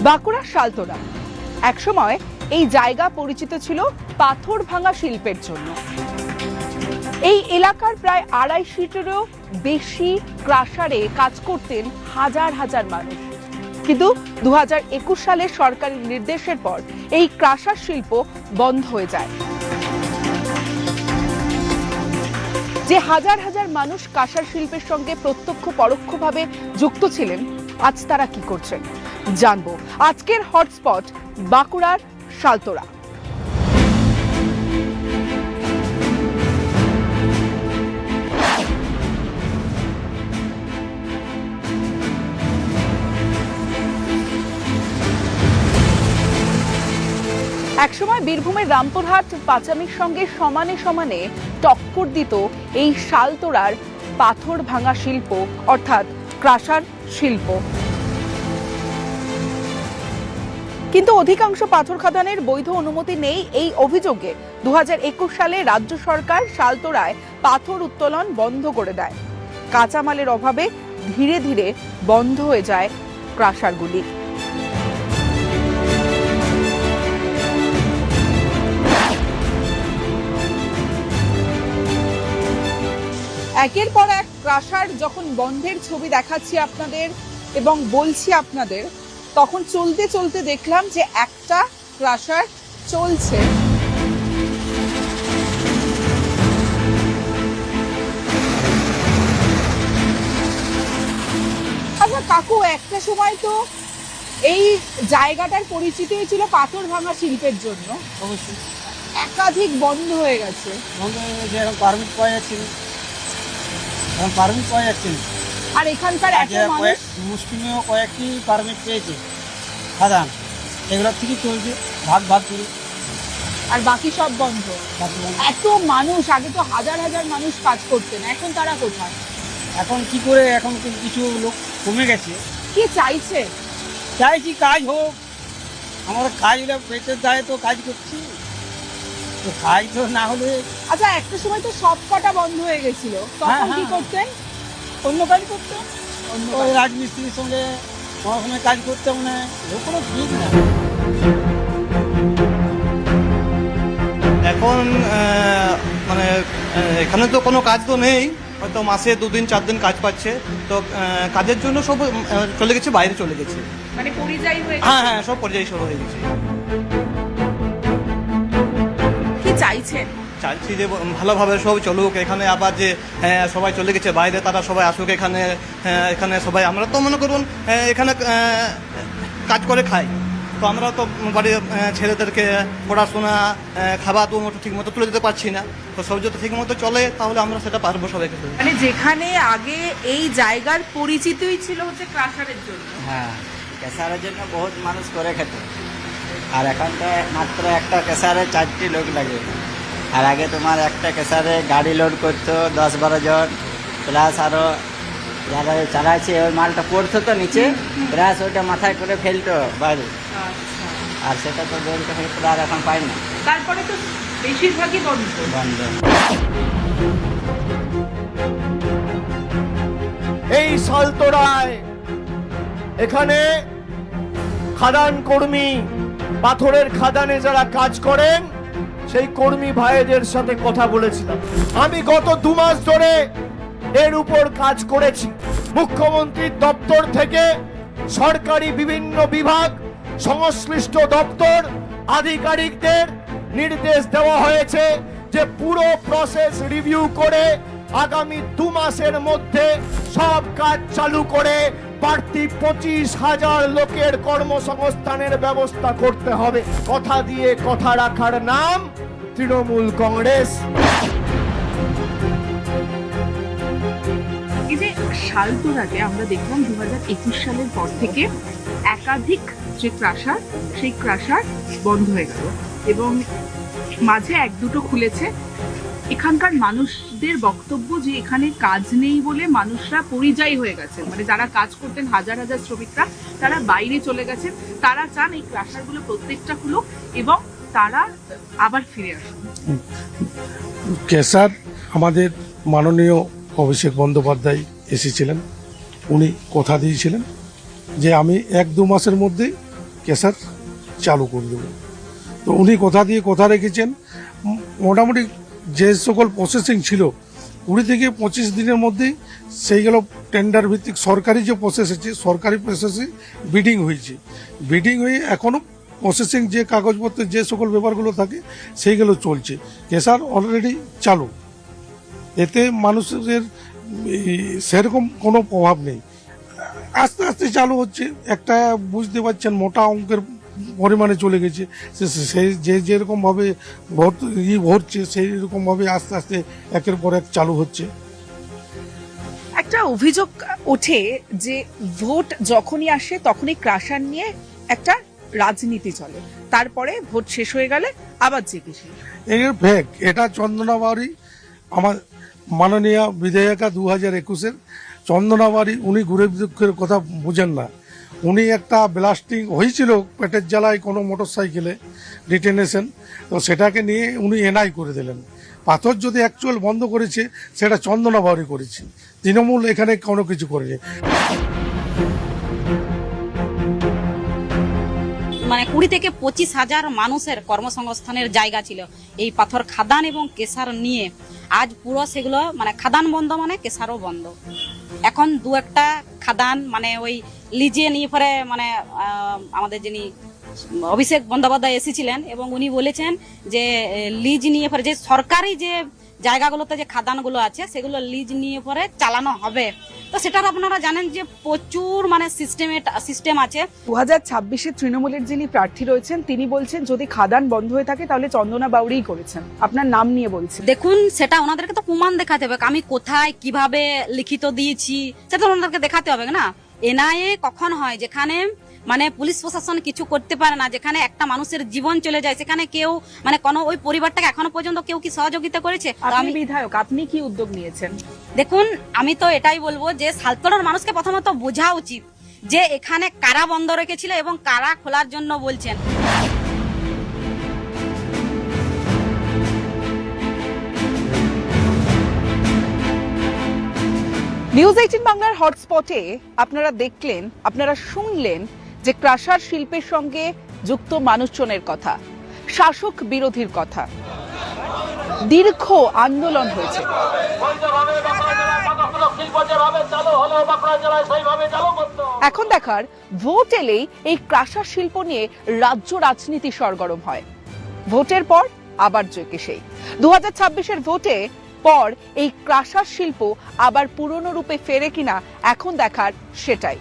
বাঁকুড়া শালতোরা একসময় এই জায়গা পরিচিত ছিল পাথর ভাঙা শিল্পের জন্য। এই এলাকার প্রায় 250-টিরও বেশি ক্রাশারে কাজ করতেন হাজার হাজার মানুষ। কিন্তু 2021 সালে সরকারি নির্দেশের পর এই ক্রাশার শিল্প বন্ধ হয়ে যায়। যে হাজার হাজার মানুষ কাঁসার শিল্পের সঙ্গে প্রত্যক্ষ পরোক্ষভাবে যুক্ত ছিলেন, আজ তারা কি করছেন জানবো আজকের হটস্পট বাঁকুড়ার শালতোরা। একসময় বীরভূমের রামপুরহাট পাঁচামির সঙ্গে সমানে সমানে টক্কর দিত এই শালতোরার পাথর ভাঙা শিল্প অর্থাৎ ক্রাশার শিল্প। কিন্তু অধিকাংশ পাথর খাদানের বৈধ অনুমতি নেই এই অভিযোগে 2021 সালে রাজ্য সরকার শালতোরায় পাথর উত্তোলন বন্ধ করে দেয়। কাঁচামালের অভাবে ধীরে ধীরে বন্ধ হয়ে যায় ক্রাশারগুলি। একের পর এক ক্রাশার যখন বন্ধের ছবি দেখাচ্ছি আপনাদের এবং বলছি আপনাদের, তখন চলতে চলতে দেখলাম যে একটা ক্রাশার চলছে। আচ্ছা কাকু, একটা সময় তো এই জায়গাটার পরিচিতি ছিল পাথর ভাঙা শিল্পের জন্য, অবশ্যই একাধিক বন্ধ হয়ে গেছে। বন্ধ হয়ে গেছে, এখন পারমিট পাওয়া যাচ্ছে না, এখন পারমিট পাওয়া যাচ্ছে না। আর এখানকার এত মানুষ মুসলিমেও কয়েকটি পারমিট পেয়েছে খাদান, এগুলোর থেকে চলছে ভাগ ভাগ করে, আর বাকি সব বন্ধ। এত মানুষ, আগে তো হাজার হাজার মানুষ কাজ করতেন, এখন তারা কোথায়? এখন কি করে, এখন কিছু লোক কমে গেছে। কি চাইছে? চাইছি কাজ হোক, আমরা কাজ পেটের দায়ে তো কাজ করছি, তো কাজ তো না হলে। আচ্ছা একটা সময় তো সব কটা বন্ধ হয়ে গেছিল, তখন কি করতেন? অন্য কাজ করতাম, ওই রাজমিস্ত্রির সঙ্গে পড়াশোনায় কাজ করতে, মানে কোনো ঠিক না। এখন মানে এখানে তো কোনো কাজ তো নেই, হয়তো মাসে 2 দিন 4 দিন কাজ পাচ্ছে, তো কাজের জন্য সব চলে গেছে, বাইরে চলে গেছে, মানে পরিযায়ী হয়ে। হ্যাঁ হ্যাঁ, সব পরিযায়ী শুরু হয়ে গেছে। কি চাইছেন? চাইছি যে ভালোভাবে সব চলুক, এখানে আবার যে সবাই চলে গেছে বাইরে, তারা সবাই আসুক এখানে। এখানে সবাই, আমরা তো মনে করুন এখানে কাজ করে খাই, তো আমরা তো বাড়ির ছেলেদেরকে পড়াশোনা খাবার ঠিক মতো তুলে দিতে পারছি না, তো সব যদি ঠিক মতো চলে তাহলে আমরা সেটা পারবো সবাই খেতে। মানে যেখানে আগে এই জায়গার পরিচিতই ছিল হচ্ছে ক্রাশারের জন্য, হ্যাঁ ক্যাসারের জন্য বহুত মানুষ করে খেত, আর এখন তো মাত্র একটা ক্যাসারে 4টি লোক লাগে। আর আগে তোমার একটা ক্যাসারে গাড়ি লোড করতো 10-12 জন, প্লাস আরও যারা চালাইছে ওই মালটা পড়তো তো নিচে, প্লাস ওইটা মাথায় করে ফেলতো বাইরে, আর সেটা তো বেলতে ফেলতো, আর এখন পাই না। তারপরে তো বেশিরভাগই বন্ধ। এই শালতোরায় এখানে খাদান কর্মী, পাথরের খাদানে যারা কাজ করেন সেই কর্মী ভাইদের সাথে কথা বলেছিলাম। আমি গত 2 মাস ধরে এর উপর কাজ করেছি। মুখ্যমন্ত্রীর দপ্তর থেকে সরকারি বিভিন্ন বিভাগ, সংশ্লিষ্ট দপ্তর আধিকারিকদের নির্দেশ দেওয়া হয়েছে যে পুরো প্রসেস রিভিউ করে আগামী 2 মাসের মধ্যে সব কাজ চালু করে বাড়তি 25,000 লোকের কর্মসংস্থানের ব্যবস্থা করতে হবে। কথা দিয়ে কথা রাখার নাম তৃণমূল কংগ্রেস। এই যে শালতোরাতে আমরা দেখলাম 2021 সালের পর থেকে একাধিক যে ক্রাশার, সেই ক্রাশার বন্ধ হয়ে গেল এবং মাঝে 1-2টো খুলেছে। এখানকার মানুষদের বক্তব্য যে এখানে কাজ নেই বলে মানুষরা পরিযায়ী হয়ে গেছেন, মানে যারা কাজ করতেন হাজার হাজার শ্রমিকরা, তারা বাইরে চলে গেছেন। তারা চান এই ক্রাশারগুলো প্রত্যেকটা খুলুক এবং তারা আবার ফিরে আসুন। কেসার আমাদের মাননীয় অভিষেক বন্দ্যোপাধ্যায় এসেছিলেন, উনি কথা দিয়েছিলেন যে আমি 1-2 মাসের মধ্যেই কেসার চালু করে দেব। তো উনি কথা দিয়ে কথা রেখেছেন। মোটামুটি যে সকল প্রসেসিং ছিল 20 থেকে 25 দিনের মধ্যেই সেইগুলো টেন্ডার ভিত্তিক সরকারি যে প্রসেস আছে, সরকারি প্রসেসে বিডিং হয়েছে। বিডিং হয়ে এখনও প্রসেসিং যে কাগজপত্র যে সকল ব্যাপারগুলো থাকে সেইগুলো চলছে। কেসার অলরেডি চালু, এতে মানুষের সেরকম কোনো প্রভাব নেই। আস্তে আস্তে চালু হচ্ছে, একটা বুঝতে পারছেন মোটা অঙ্কের পরিমাণে চলে গেছে। সেই যেরকমভাবে ভরছে সেই রকমভাবে আস্তে আস্তে একের পর এক চালু হচ্ছে। একটা অভিযোগ ওঠে যে ভোট যখনই আসে তখনই ক্রাশার নিয়ে একটা রাজনীতি চলে, তারপরে ভোট শেষ হয়ে গেলে আবার জিজ্ঞেসি। এর ফেক, এটা চন্দনাবাড়ি আমার মাননীয় বিধায়িকা 2021-এর চন্দনাবাড়ি, উনি গরিব দুঃখের কথা বুঝেন না। উনি একটা ব্লাস্টিং হয়েছিল পেটের জ্বালায় কোনো মোটর সাইকেলে ডিটেনেশন, তো সেটাকে নিয়ে উনি এনআই করে দিলেন। পাথর যদি অ্যাকচুয়াল বন্ধ করেছে সেটা চন্দনাবাড়ি করেছে, তৃণমূল এখানে কোনো কিছু করেনি। মানে 20 থেকে 25 হাজার মানুষের কর্মসংস্থানের জায়গা ছিল এই পাথর খাদান এবং কেসার নিয়ে। আজ পুরো সেগুলো মানে খাদান বন্ধ মানে কেসারও বন্ধ। এখন 2-একটা খাদান মানে ওই লিজে নিয়ে পরে মানে আমাদের যিনি অভিষেক বন্দ্যোপাধ্যায় এসেছিলেন এবং উনি বলেছেন যে লিজ নিয়ে পরে যে সরকারি যে জায়গাগুলোতে যে খাদানগুলো আছে সেগুলো লিজ নিয়ে পরে চালানো হবে। তো সেটার আপনারা জানেন যে প্রচুর মানে সিস্টেম আছে। 2026-এ তৃণমূলের যিনি প্রার্থী রয়েছেন তিনি বলছেন যদি খাদান বন্ধ হয়ে থাকে তাহলে চন্দনা বাউরিই করেছেন, আপনার নাম নিয়ে বলছেন। দেখুন সেটা ওনাদেরকে তো প্রমাণ দেখাতে হবে, আমি কোথায় কিভাবে লিখিত দিয়েছি সেটা ওনাদেরকে দেখাতে হবে না। এনআইএ কখন হয় যেখানে মানে পুলিশ প্রশাসন কিছু করতে পারে না, যেখানে একটা মানুষের জীবন চলে যায়, সেখানে কেউ মানে কোনো ওই পরিবারটাকে এখনো পর্যন্ত কেউ কি সহযোগিতা করেছে? আপনি বিধায়ক, আপনি কি উদ্যোগ নিয়েছেন? দেখুন আমি তো এটাই বলবো যে সালতোড়ার মানুষকে প্রথমত বোঝা উচিত যে এখানে কারা বন্ধ রেখেছিল এবং কারা খোলার জন্য বলছেন। নিউজ 18 বাংলার হটস্পটে আপনারা দেখলেন, আপনারা শুনলেন যে ক্রাশার শিল্পের সঙ্গে যুক্ত মানুষজনের কথা, শাসক বিরোধীর কথা। দীর্ঘ আন্দোলন হয়েছে। এখন দেখার ভোট এলেই এই ক্রাশার শিল্প নিয়ে রাজ্য রাজনীতি সরগরম হয়। ভোটের পর আবার জয়কে সেই 2026-এর ভোটে পর এই ক্রাশার শিল্প আবার পুরনো রূপে ফেরে কিনা এখন দেখার সেটাই।